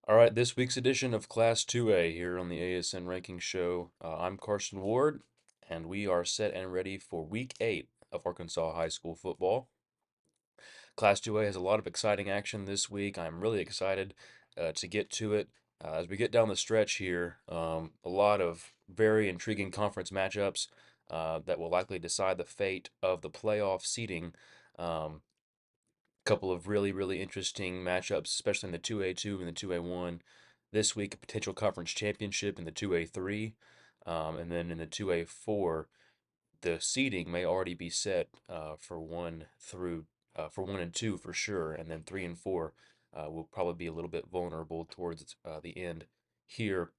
All right, this week's edition of Class 2A here on the ASN Ranking Show. I'm Carson Ward, and we are set and ready for Week 8 of Arkansas High School football. Class 2A has a lot of exciting action this week. I'm really excited to get to it. As we get down the stretch here, a lot of very intriguing conference matchups that will likely decide the fate of the playoff seeding. Um, Couple of really interesting matchups, especially in the 2A2 and the 2A1. This week, a potential conference championship in the 2A3. And then in the 2A4, the seeding may already be set for 1 and 2 for sure, and then 3 and 4 will probably be a little bit vulnerable towards the end here.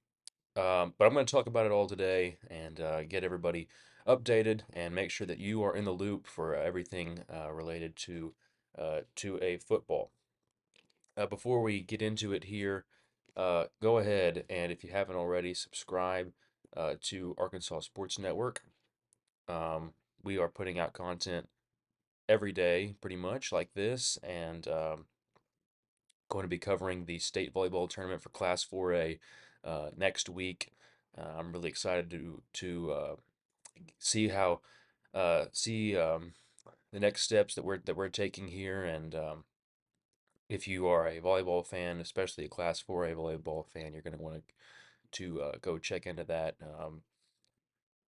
But I'm going to talk about it all today and get everybody updated and make sure that you are in the loop for everything related to a football. Before we get into it here, go ahead and if you haven't already, subscribe to Arkansas Sports Network. Um, we are putting out content every day, pretty much like this, and going to be covering the state volleyball tournament for Class 4A next week. I'm really excited to see how see the next steps that we're taking here, and if you are a volleyball fan, especially a Class 4A volleyball fan, you're going to want to go check into that.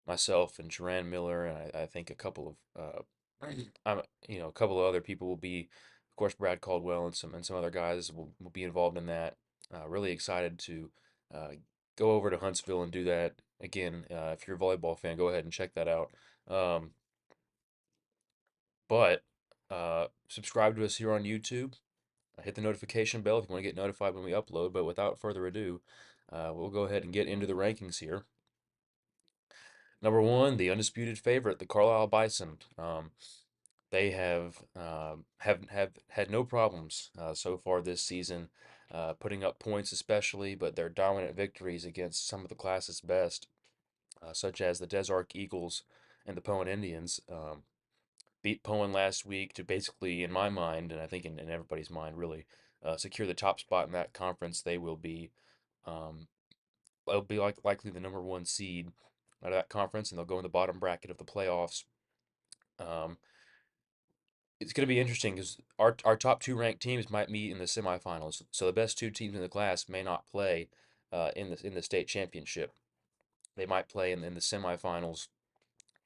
Myself and Duran Miller, and I think a couple of a couple of other people will be, of course, Brad Caldwell and some other guys will be involved in that. Really excited to uh, go over to Huntsville and do that again. If you're a volleyball fan, go ahead and check that out. Um, but subscribe to us here on YouTube. Hit the notification bell if you want to get notified when we upload. But without further ado, we'll go ahead and get into the rankings here. Number one, the undisputed favorite, the Carlisle Bison. They have had no problems so far this season, putting up points especially, but their dominant victories against some of the class's best, such as the Des Arc Eagles and the Poen Indians. Beat Poen last week to basically, in my mind, and I think in everybody's mind, really secure the top spot in that conference. Um, they'll be likely the number one seed out of that conference, and they'll go in the bottom bracket of the playoffs. Um, it's going to be interesting because our top two ranked teams might meet in the semifinals. So the best two teams in the class may not play in the state championship. They might play in the semifinals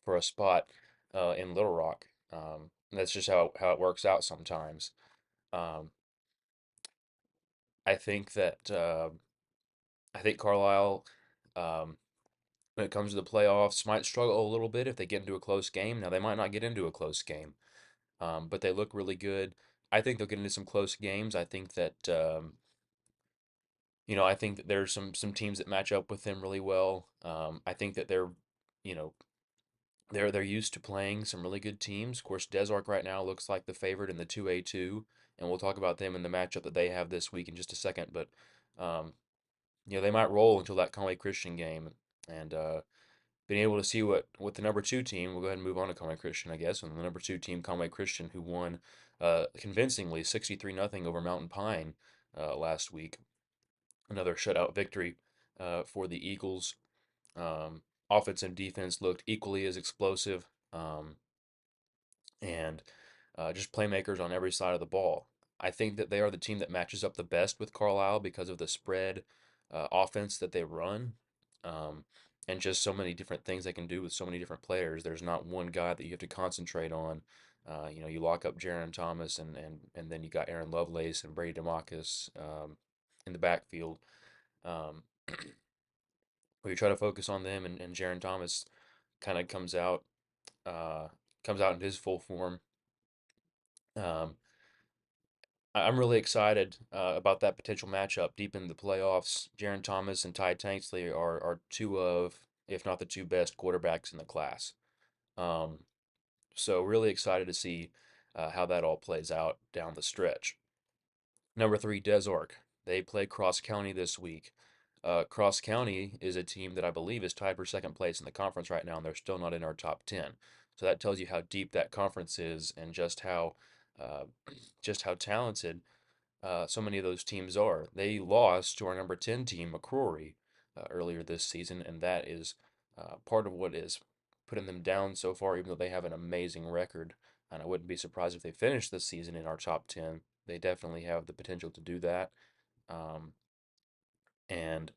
for a spot in Little Rock. That's just how it works out sometimes. Um, I think that I think Carlisle, um, when it comes to the playoffs, might struggle a little bit if they get into a close game. Now they might not get into a close game, but they look really good. I think they'll get into some close games. I think that there's some teams that match up with them really well. I think that you know, they're used to playing some really good teams. Of course, Des Arc right now looks like the favorite in the 2A2, and we'll talk about them in the matchup that they have this week in just a second. But um, they might roll until that Conway Christian game, and being able to see what the number two team. We'll go ahead and move on to Conway Christian, I guess. And the number two team, Conway Christian, who won convincingly 63-0 over Mountain Pine last week. Another shutout victory for the Eagles. Um, Offense and defense looked equally as explosive, and just playmakers on every side of the ball. I think that they are the team that matches up the best with Carlisle because of the spread offense that they run, um, and just so many different things they can do with so many different players. There's not one guy that you have to concentrate on. You lock up Jaron Thomas, and then you got Aaron Lovelace and Brady DeMarcus in the backfield. Um, where you try to focus on them, and Jaron Thomas kind of uh, comes out in his full form. Um, I'm really excited about that potential matchup deep in the playoffs. Jaron Thomas and Ty Tanksley are two of, if not the two best quarterbacks in the class. Um, so really excited to see how that all plays out down the stretch. Number three, Des Arc. They play Cross County this week. Cross County is a team that I believe is tied for second place in the conference right now, and they're still not in our top 10. So that tells you how deep that conference is and uh, just how talented so many of those teams are. They lost to our number 10 team, McCrory, earlier this season, and that is part of what is putting them down so far, even though they have an amazing record. And I wouldn't be surprised if they finish this season in our top 10. They definitely have the potential to do that. Um, and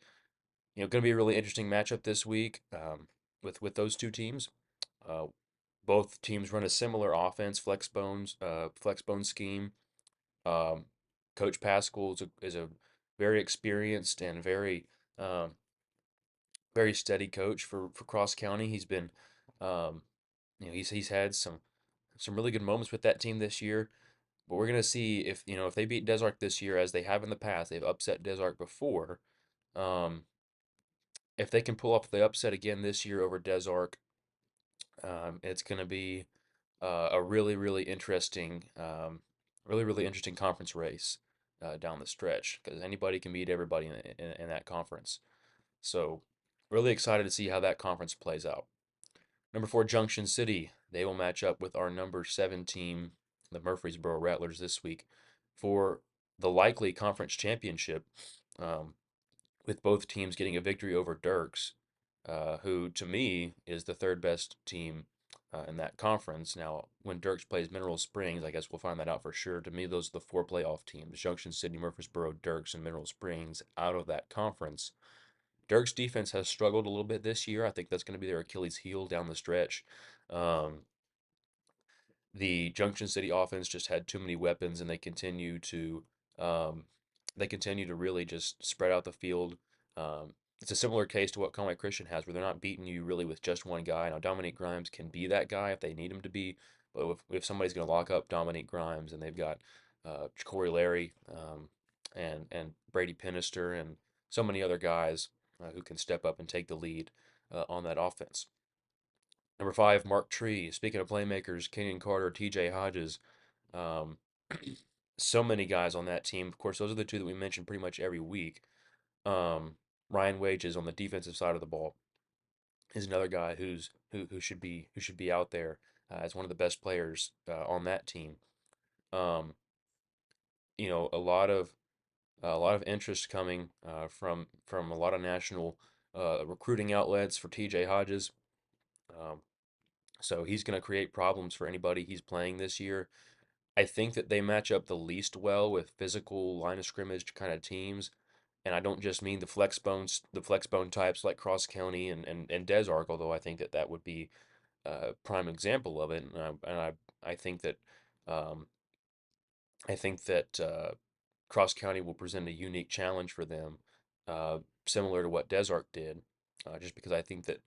going to be a really interesting matchup this week with those two teams. Uh, both teams run a similar offense, flex bone scheme. Um, Coach Pascal is a very experienced and um, very steady coach for Cross County. He's been, um, he's had some really good moments with that team this year. But we're gonna see if they beat Desark this year as they have in the past. They've upset Desark before. Um, if they can pull off the upset again this year over Desark, it's gonna be a really interesting conference race down the stretch because anybody can beat everybody in that conference. So, really excited to see how that conference plays out. Number four, Junction City. They will match up with our number seven team, the Murfreesboro Rattlers, this week for the likely conference championship. Um, with both teams getting a victory over Dirks, who to me is the third best team in that conference. Now, when Dirks plays Mineral Springs, I guess we'll find that out for sure. To me, those are the four playoff teams: Junction City, Murfreesboro, Dirks, and Mineral Springs out of that conference. Dirks' defense has struggled a little bit this year. I think that's going to be their Achilles heel down the stretch. Um, the Junction City offense just had too many weapons, and um, they continue to really just spread out the field. It's a similar case to what Conway Christian has, where they're not beating you really with just one guy. Now Dominique Grimes can be that guy if they need him to be, but if somebody's going to lock up Dominique Grimes, and they've got Corey Larry and Brady Pinister and so many other guys who can step up and take the lead on that offense. Number five, Mark Tree. Speaking of playmakers, Kenyon Carter, TJ Hodges. Um, so many guys on that team. Of course, those are the two that we mention pretty much every week. Um, Ryan Wages on the defensive side of the ball is another guy who should be out there as one of the best players on that team. Um, a lot of interest coming from a lot of national recruiting outlets for TJ Hodges. Um, so he's going to create problems for anybody he's playing this year. I think that they match up the least well with physical line of scrimmage kind of teams. And I don't just mean the flex bone types like Cross County and Desark, although I think that that would be a prime example of it. And I think that um, Cross County will present a unique challenge for them, uh, similar to what Desark did, just because I think that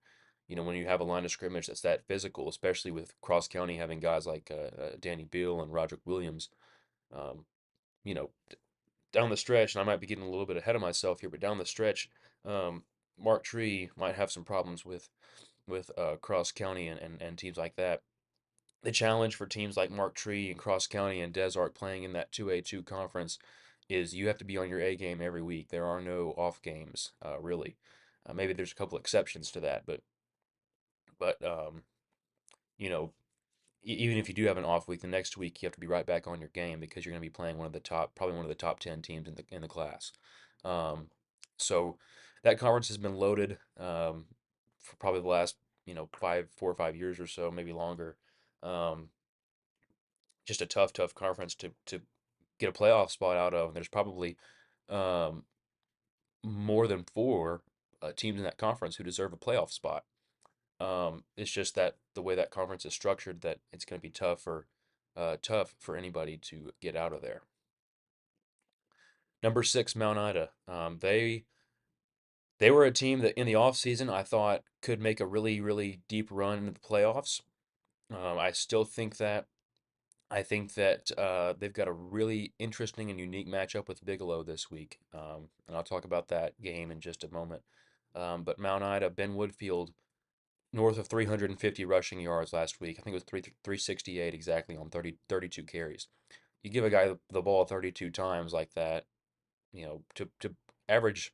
when you have a line of scrimmage that's that physical, especially with Cross County having guys like Danny Beal and Roderick Williams, um, you know, down the stretch, and I might be getting a little bit ahead of myself here, but down the stretch, um, Mark Tree might have some problems with Cross County and teams like that. The challenge for teams like Mark Tree and Cross County and Desark playing in that 2A2 conference is you have to be on your A game every week. There are no off games, really. Maybe there's a couple exceptions to that, but you know, even if you do have an off week, the next week you have to be right back on your game because you're going to be playing probably one of the top 10 teams in the class. Um, so that conference has been loaded for probably the last 4 or 5 years or so, maybe longer. Um, just a tough conference to get a playoff spot out of. And there's probably um, more than four teams in that conference who deserve a playoff spot. It's just that the way that conference is structured, that it's going to be tough for anybody to get out of there. Number six, Mount Ida. They were a team that in the offseason I thought could make a really deep run into the playoffs. I still think that. I think that they've got a really interesting and unique matchup with Bigelow this week, and I'll talk about that game in just a moment. But Mount Ida, Ben Woodfield, north of 350 rushing yards last week. I think it was 368 exactly on 32 carries. You give a guy the ball 32 times like that, to average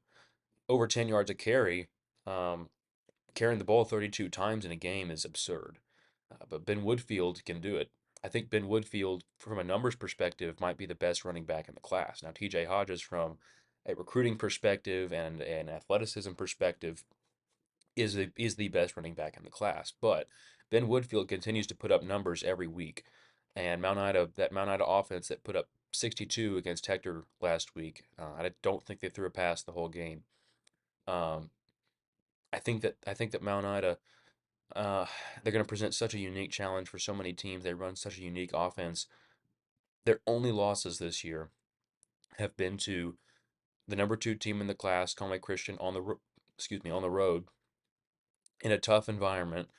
over 10 yards a carry, um, carrying the ball 32 times in a game is absurd. But Ben Woodfield can do it. I think Ben Woodfield, from a numbers perspective, might be the best running back in the class. Now, TJ Hodges, from a recruiting perspective and an athleticism perspective, is the best running back in the class. But Ben Woodfield continues to put up numbers every week, and Mount Ida offense that put up 62 against Hector last week, I don't think they threw a pass the whole game. Um, I think that Mount Ida, uh, they're going to present such a unique challenge for so many teams. They run such a unique offense. Their only losses this year have been to the number two team in the class, Conway Christian, on the road in a tough environment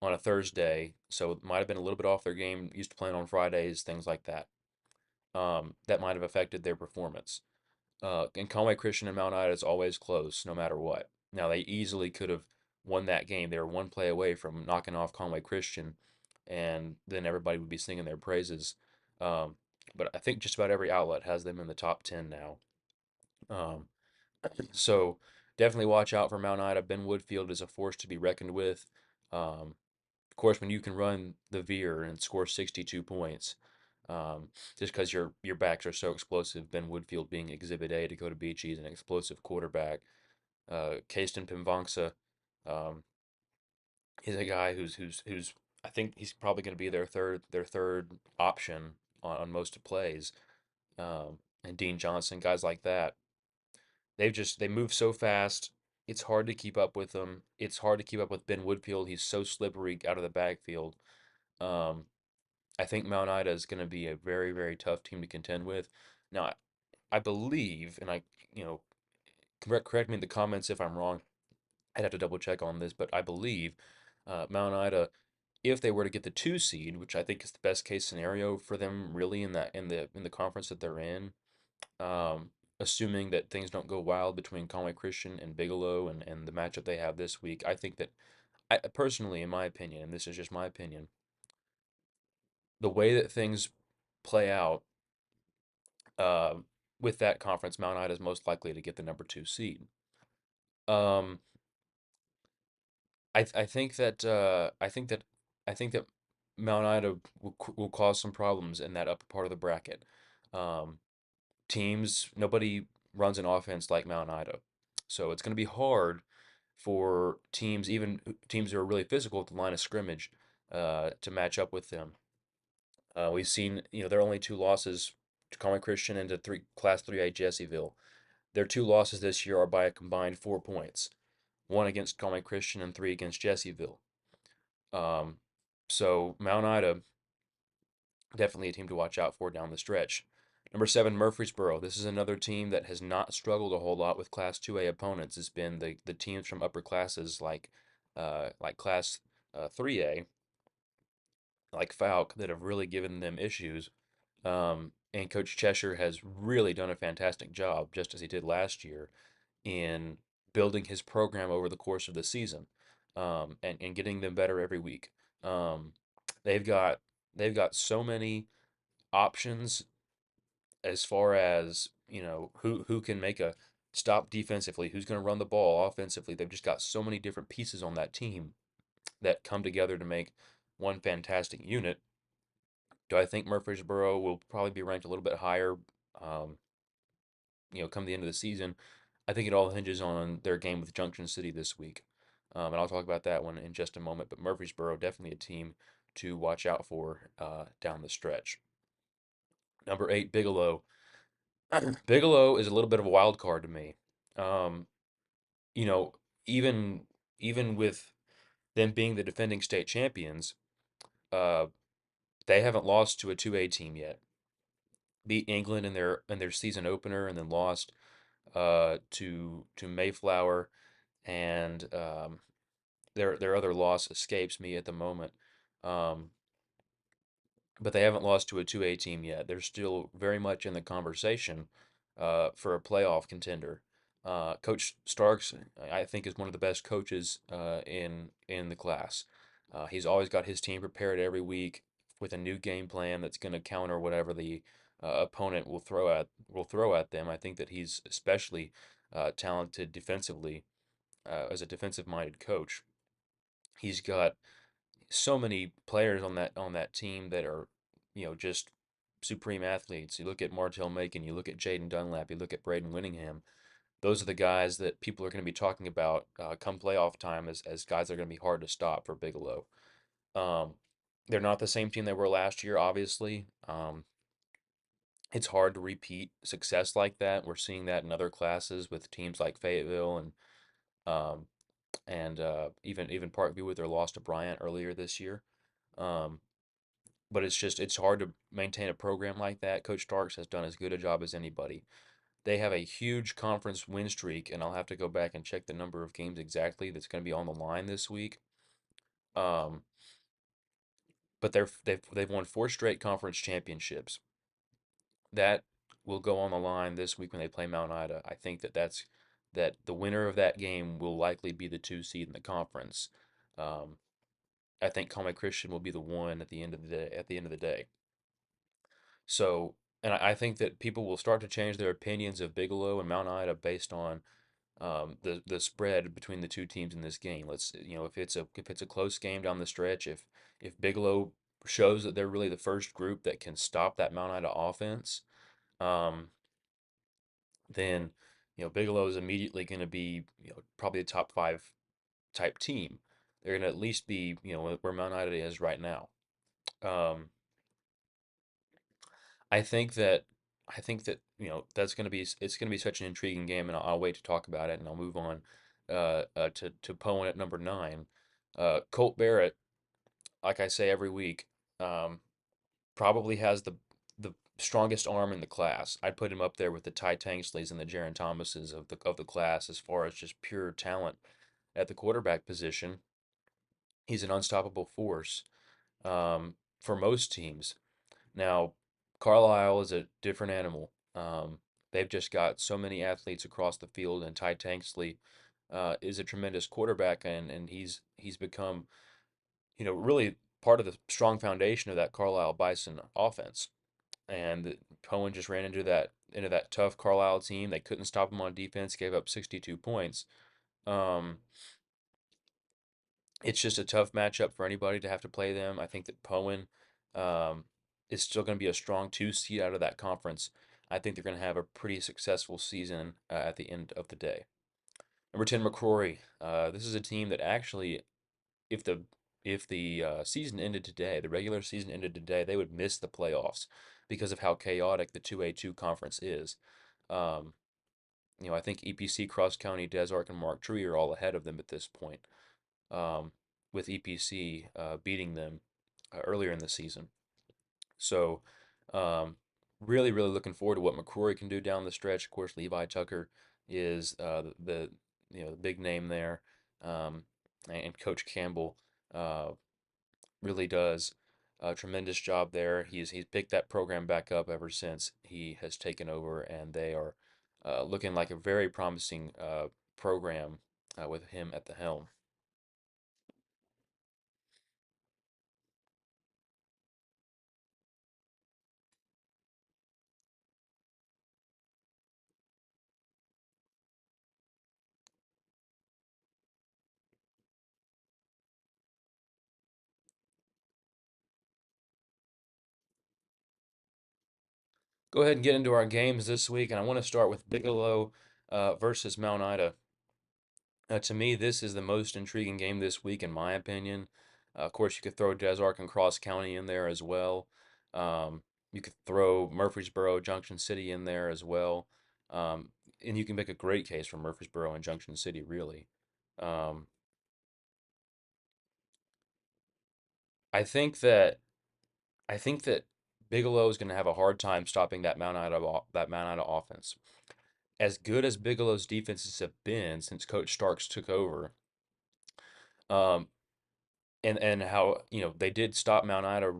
on a Thursday, so it might have been a little bit off their game, used to playing on Fridays, things like that. That might have affected their performance. And Conway Christian and Mount Ida is always close, no matter what. Now they easily could have won that game. They were one play away from knocking off Conway Christian, and then everybody would be singing their praises. Um, but I think just about every outlet has them in the top 10 now. Um, so definitely watch out for Mount Ida. Ben Woodfield is a force to be reckoned with. Of course, when you can run the veer and score 62 points, just because your backs are so explosive, Ben Woodfield being Exhibit A to go to Beach, he's an explosive quarterback. Kayston Pimvangsa, um, he's a guy who's I think he's probably going to be their third option on most plays. And Dean Johnson, guys like that, they move so fast. It's hard to keep up with them. It's hard to keep up with Ben Woodfield. He's so slippery out of the backfield. Um, I think Mount Ida is going to be a very, very tough team to contend with. Now, I believe, and correct me in the comments if I'm wrong. I'd have to double check on this, but I believe Mount Ida, if they were to get the two seed, which I think is the best case scenario for them, really in the conference that they're in, um, assuming that things don't go wild between Conway Christian and Bigelow and the matchup they have this week, I think that I personally, in my opinion, and this is just my opinion, the way that things play out uh, with that conference, Mount Ida is most likely to get the number two seed. Um, I think that Mount Ida will cause some problems in that upper part of the bracket. Um, Nobody runs an offense like Mount Ida, so it's going to be hard for teams, even teams who are really physical at the line of scrimmage, to match up with them. We've seen, their only two losses to Conway Christian and to Class 3A Jessieville. Their two losses this year are by a combined 4 points, one against Conway Christian and three against Jessieville. Um, so Mount Ida, definitely a team to watch out for down the stretch. Number seven, Murfreesboro. This is another team that has not struggled a whole lot with Class 2A opponents. It's been the teams from upper classes like Class 3A, like Falk, that have really given them issues. And Coach Cheshire has really done a fantastic job, just as he did last year, in building his program over the course of the season, and getting them better every week. Um, they've got they've got so many options as far as who can make a stop defensively, who's going to run the ball offensively. They've just got so many different pieces on that team that come together to make one fantastic unit. Do I think Murfreesboro will probably be ranked a little bit higher? Um, come the end of the season. I think it all hinges on their game with Junction City this week. And I'll talk about that one in just a moment. But Murfreesboro, definitely a team to watch out for down the stretch. Number eight, Bigelow. Bigelow is a little bit of a wild card to me. Um, you know, even even with them being the defending state champions, uh, they haven't lost to a 2A team yet. Beat England in their season opener, and then lost to Mayflower, and their other loss escapes me at the moment. Um, but they haven't lost to a 2A team yet. They're still very much in the conversation for a playoff contender. Coach Starks, I think, is one of the best coaches in the class. He's always got his team prepared every week with a new game plan that's going to counter whatever the opponent will throw at them. I think that he's especially talented defensively as a defensive-minded coach. He's got so many players on that team that are just supreme athletes. You look at Martell Macon, you look at Jaden Dunlap, you look at Braden Winningham. Those are the guys that people are going to be talking about come playoff time as guys that are going to be hard to stop for Bigelow. Um, they're not the same team they were last year, obviously. It's hard to repeat success like that. We're seeing that in other classes with teams like Fayetteville um, and even Parkview with their loss to Bryant earlier this year. Um, but it's hard to maintain a program like that. Coach Starks has done as good a job as anybody. They have a huge conference win streak, and I'll have to go back and check the number of games exactly that's going to be on the line this week. Um, but they've won four straight conference championships. That will go on the line this week when they play Mount Ida. I think that the winner of that game will likely be the two seed in the conference. Um, I think Conway Christian will be the one at the end of the day. At the end of the day, so and I think that people will start to change their opinions of Bigelow and Mount Ida based on the spread between the two teams in this game. If it's a close game down the stretch, if Bigelow shows that they're really the first group that can stop that Mount Ida offense, um, then Bigelow is immediately going to be probably a top five type team. They're going to at least be where Mount Ida is right now. Um, I think that that's going to be it's going to be such an intriguing game, and I'll wait to talk about it, and I'll move on to Poen at number nine. Colt Barrett, like I say every week, um, probably has the strongest arm in the class. I'd put him up there with the Ty Tangsleys and the Jaron Thomases of the class as far as just pure talent at the quarterback position. He's an unstoppable force for most teams. Now, Carlisle is a different animal. They've just got so many athletes across the field, and Ty Tanksley is a tremendous quarterback, and he's become really part of the strong foundation of that Carlisle Bison offense. And Cohen just ran into that tough Carlisle team. They couldn't stop him on defense. Gave up 62 points. Um, it's just a tough matchup for anybody to have to play them. I think that Poen um, is still going to be a strong two seed out of that conference. I think they're going to have a pretty successful season at the end of the day. Number 10, McCrory. This is a team that actually, if the season ended today, the regular season ended today, they would miss the playoffs because of how chaotic the 2A2 conference is. Um, I think EPC, Cross County, Des Arc, and Mark Tree are all ahead of them at this point, um, with EPC beating them earlier in the season. So, um, really, really looking forward to what McCrory can do down the stretch. Of course, Levi Tucker is the big name there, um, and Coach Campbell really does a tremendous job there. He's picked that program back up ever since he has taken over, and they are looking like a very promising program with him at the helm. Go ahead and get into our games this week, and I want to start with Bigelow versus Mount Ida. To me, this is the most intriguing game this week, in my opinion. Of course, you could throw Des Arc and Cross County in there as well. You could throw Murfreesboro, Junction City in there as well. Um, and you can make a great case for Murfreesboro and Junction City, really. Um, I think that I think that Bigelow is going to have a hard time stopping that Mount Ida offense. As good as Bigelow's defenses have been since Coach Starks took over, um, and how they did stop Mount Ida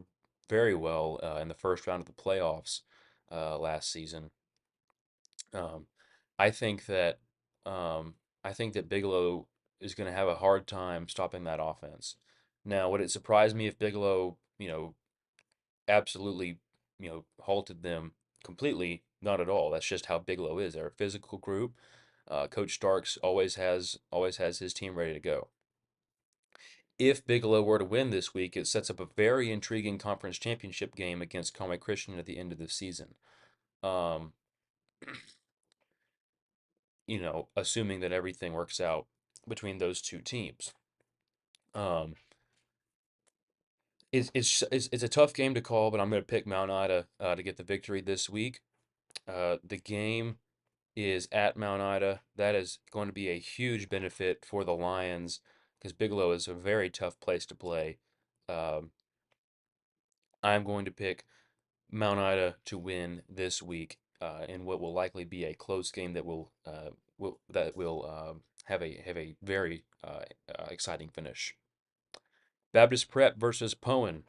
very well in the first round of the playoffs last season. Um, I think that um, I think that Bigelow is going to have a hard time stopping that offense. Now, would it surprise me if Bigelow, absolutely, halted them completely? Not at all. That's just how Bigelow is. They're a physical group. Coach Starks always has his team ready to go. If Bigelow were to win this week, it sets up a very intriguing conference championship game against Conway Christian at the end of the season. Um, assuming that everything works out between those two teams. Um, it's a tough game to call, but I'm going to pick Mount Ida to get the victory this week. The game is at Mount Ida. That is going to be a huge benefit for the Lions because Bigelow is a very tough place to play. Um, I'm going to pick Mount Ida to win this week in what will likely be a close game that will have a very exciting finish. Baptist Prep versus Poen.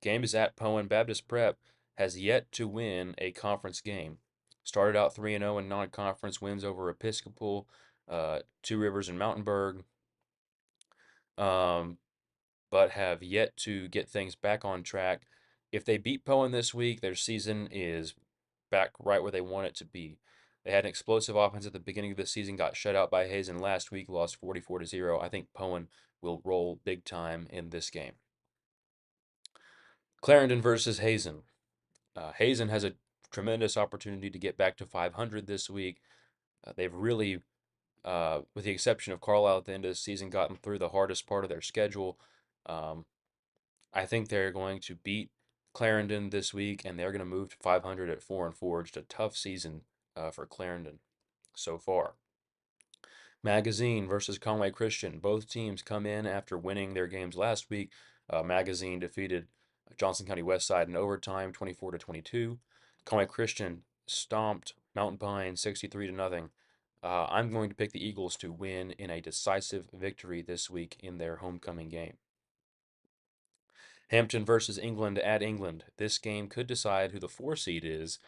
Game is at Poen. Baptist Prep has yet to win a conference game. Started out 3-0 in non-conference wins over Episcopal, Two Rivers, and Mountainburg, um, but have yet to get things back on track. If they beat Poen this week, their season is back right where they want it to be. They had an explosive offense at the beginning of the season, got shut out by Hazen last week, lost 44-0. I think Poen will roll big time in this game. Clarendon versus Hazen. Hazen has a tremendous opportunity to get back to 500 this week. They've really, with the exception of Carlisle at the end of the season, gotten through the hardest part of their schedule. Um, I think they're going to beat Clarendon this week, and they're going to move to 500 at 4-4. Just a tough season for Clarendon so far. Magazine versus Conway Christian. Both teams come in after winning their games last week. Magazine defeated Johnson County Westside in overtime, 24-22. Conway Christian stomped Mountain Pine 63-0. I'm going to pick the Eagles to win in a decisive victory this week in their homecoming game. Hampton versus England at England. This game could decide who the 4 seed is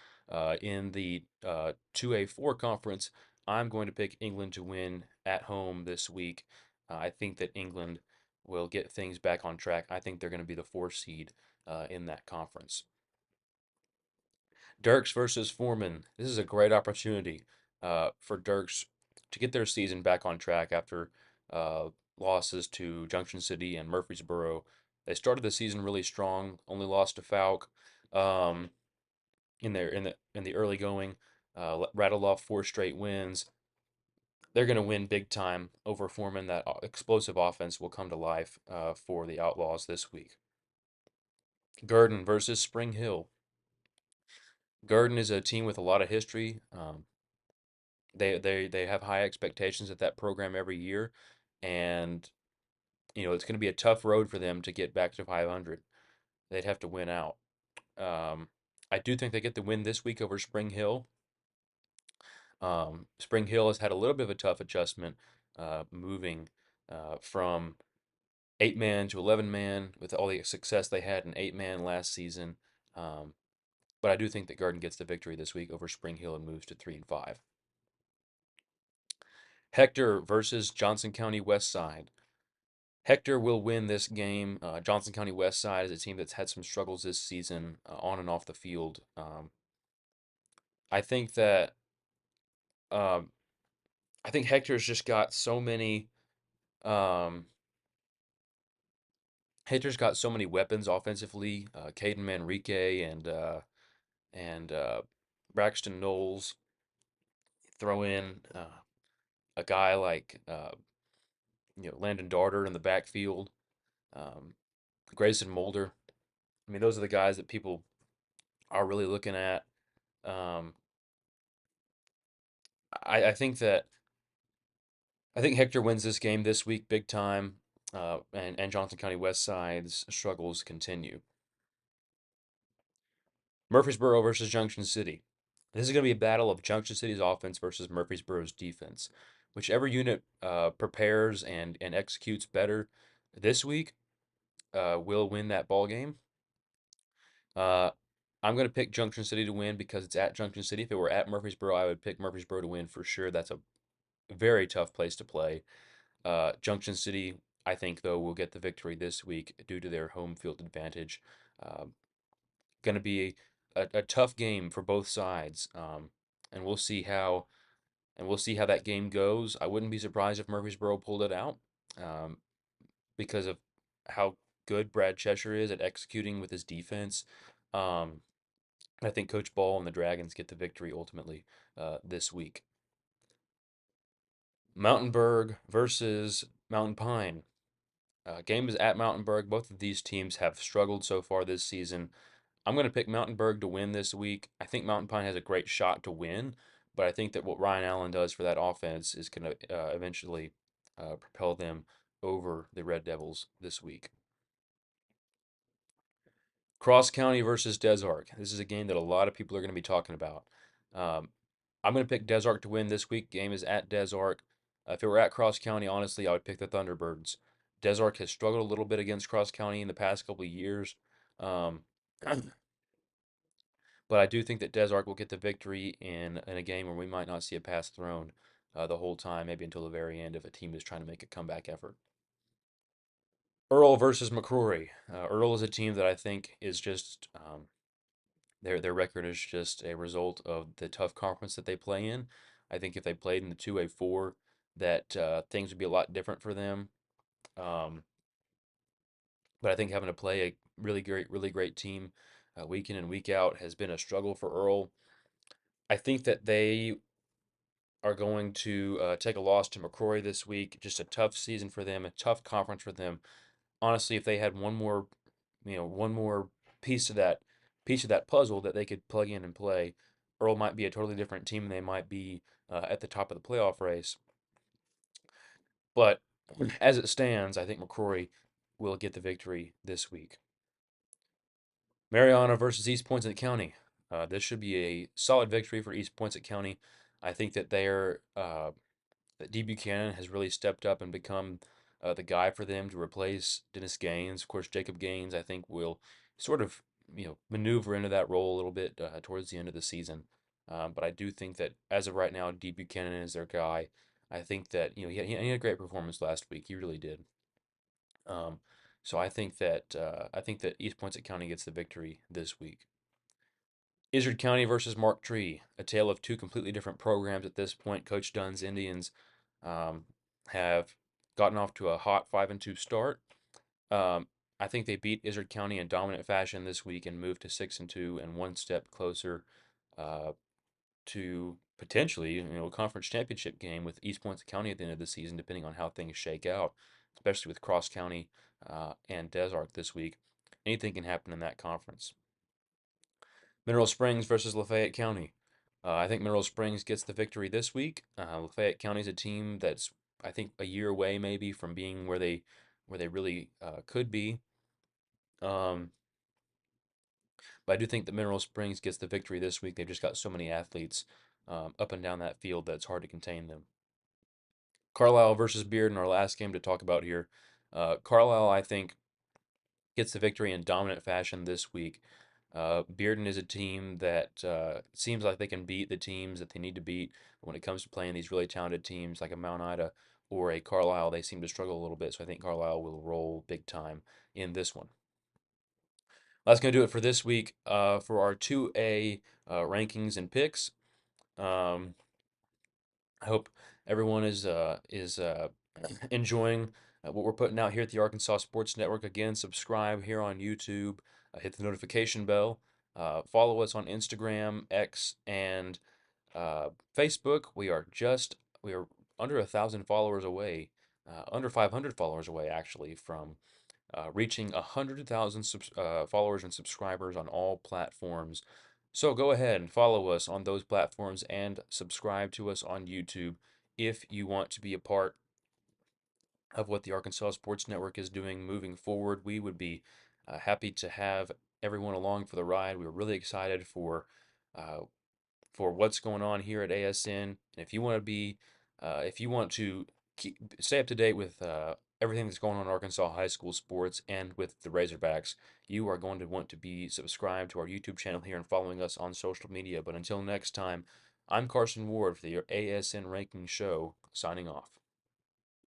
in the 2A4 conference. I'm going to pick England to win at home this week. I think that England will get things back on track. I think they're going to be the 4 seed in that conference. Dirks versus Foreman. This is a great opportunity for Dirks to get their season back on track after uh, losses to Junction City and Murfreesboro. They started the season really strong, only lost to Falk um, in the early going, rattled off 4 straight wins. They're going to win big time over Foreman. That explosive offense will come to life for the Outlaws this week. Gurdon versus Spring Hill. Gurdon is a team with a lot of history. They have high expectations at that program every year, and it's going to be a tough road for them to get back to 500. They'd have to win out. I do think they get the win this week over Spring Hill. Spring Hill has had a little bit of a tough adjustment, moving from 8-man to 11-man with all the success they had in 8-man last season. Um, but I do think that Garden gets the victory this week over Spring Hill and moves to 3-5. Hector versus Johnson County West Side. Hector will win this game. Johnson County West Side is a team that's had some struggles this season on and off the field. I think that um, I think Hector's just got so many. Um, Hector's got so many weapons offensively. Caden Manrique and Braxton Knowles. Throw in a guy like Landon Darter in the backfield. Um, Grayson Mulder. I mean, those are the guys that people are really looking at. Um, I think that I think Hector wins this game this week big time, and Johnson County West Side's struggles continue. Murfreesboro versus Junction City. This is going to be a battle of Junction City's offense versus Murfreesboro's defense. Whichever unit prepares and executes better this week will win that ball game. Uh, I'm going to pick Junction City to win because it's at Junction City. If it were at Murfreesboro, I would pick Murfreesboro to win for sure. That's a very tough place to play. Junction City, I think, though, will get the victory this week due to their home field advantage. Going to be a tough game for both sides, and we'll see how that game goes. I wouldn't be surprised if Murfreesboro pulled it out. Um, because of how good Brad Cheshire is at executing with his defense. Um, I think Coach Ball and the Dragons get the victory ultimately this week. Mountainburg versus Mountain Pine. Game is at Mountainburg. Both of these teams have struggled so far this season. I'm going to pick Mountainburg to win this week. I think Mountain Pine has a great shot to win, but I think that what Ryan Allen does for that offense is going to eventually propel them over the Red Devils this week. Cross County versus Des Arc. This is a game that a lot of people are going to be talking about. Um, I'm going to pick Des Arc to win this week. Game is at Des Arc. If it were at Cross County, honestly, I would pick the Thunderbirds. Des Arc has struggled a little bit against Cross County in the past couple of years. Um, but I do think that Des Arc will get the victory in a game where we might not see a pass thrown the whole time, maybe until the very end if a team is trying to make a comeback effort. Earl versus McCrory. Earl is a team that I think is just their record is just a result of the tough conference that they play in. I think if they played in the 2A4, that things would be a lot different for them. Um, but I think having to play a really great team week in and week out has been a struggle for Earl. I think that they are going to take a loss to McCrory this week. Just a tough season for them, a tough conference for them. Honestly, if they had one more piece of that puzzle that they could plug in and play, Earl might be a totally different team and they might be at the top of the playoff race. But as it stands, I think McCrory will get the victory this week. Mariana versus East Poinsett County. This should be a solid victory for East Poinsett County. I think that that D. Buchanan has really stepped up and become the guy for them to replace Dennis Gaines. Of course, Jacob Gaines, I think, will sort of maneuver into that role a little bit towards the end of the season. But I do think that as of right now, D. Buchanan is their guy. I think that he had a great performance last week. He really did. Um, so I think that East Poinsett County gets the victory this week. Izard County versus Mark Tree, a tale of two completely different programs at this point. Coach Dunn's Indians um, have gotten off to a hot 5-2 start. Um, I think they beat Izard County in dominant fashion this week and moved to 6-2 and one step closer uh, to potentially a conference championship game with East Poinsett County at the end of the season, depending on how things shake out, especially with Cross County and Des Arc this week. Anything can happen in that conference. Mineral Springs versus Lafayette County. I think Mineral Springs gets the victory this week. Lafayette County is a team that's I think a year away maybe from being where they really could be. Um, but I do think that Mineral Springs gets the victory this week. They've just got so many athletes up and down that field that it's hard to contain them. Carlisle versus Bearden, our last game to talk about here. Carlisle, I think, gets the victory in dominant fashion this week. Bearden is a team that seems like they can beat the teams that they need to beat. But when it comes to playing these really talented teams like a Mount Ida or a Carlisle, they seem to struggle a little bit. So I think Carlisle will roll big time in this one. That's going to do it for this week for our 2A rankings and picks. Um, I hope everyone is enjoying what we're putting out here at the Arkansas Sports Network. Again, subscribe here on YouTube, hit the notification bell, follow us on Instagram, X, and Facebook. We are under 1,000 followers away, under 500 followers away actually from reaching 100,000 followers and subscribers on all platforms. So go ahead and follow us on those platforms and subscribe to us on YouTube if you want to be a part of what the Arkansas Sports Network is doing moving forward. We would be happy to have everyone along for the ride. We were really excited uh, for what's going on here at ASN. And if you want to stay up to date with everything that's going on in Arkansas high school sports and with the Razorbacks, you are going to want to be subscribed to our YouTube channel here and following us on social media. But until next time, I'm Carson Ward for the ASN Ranking Show, signing off.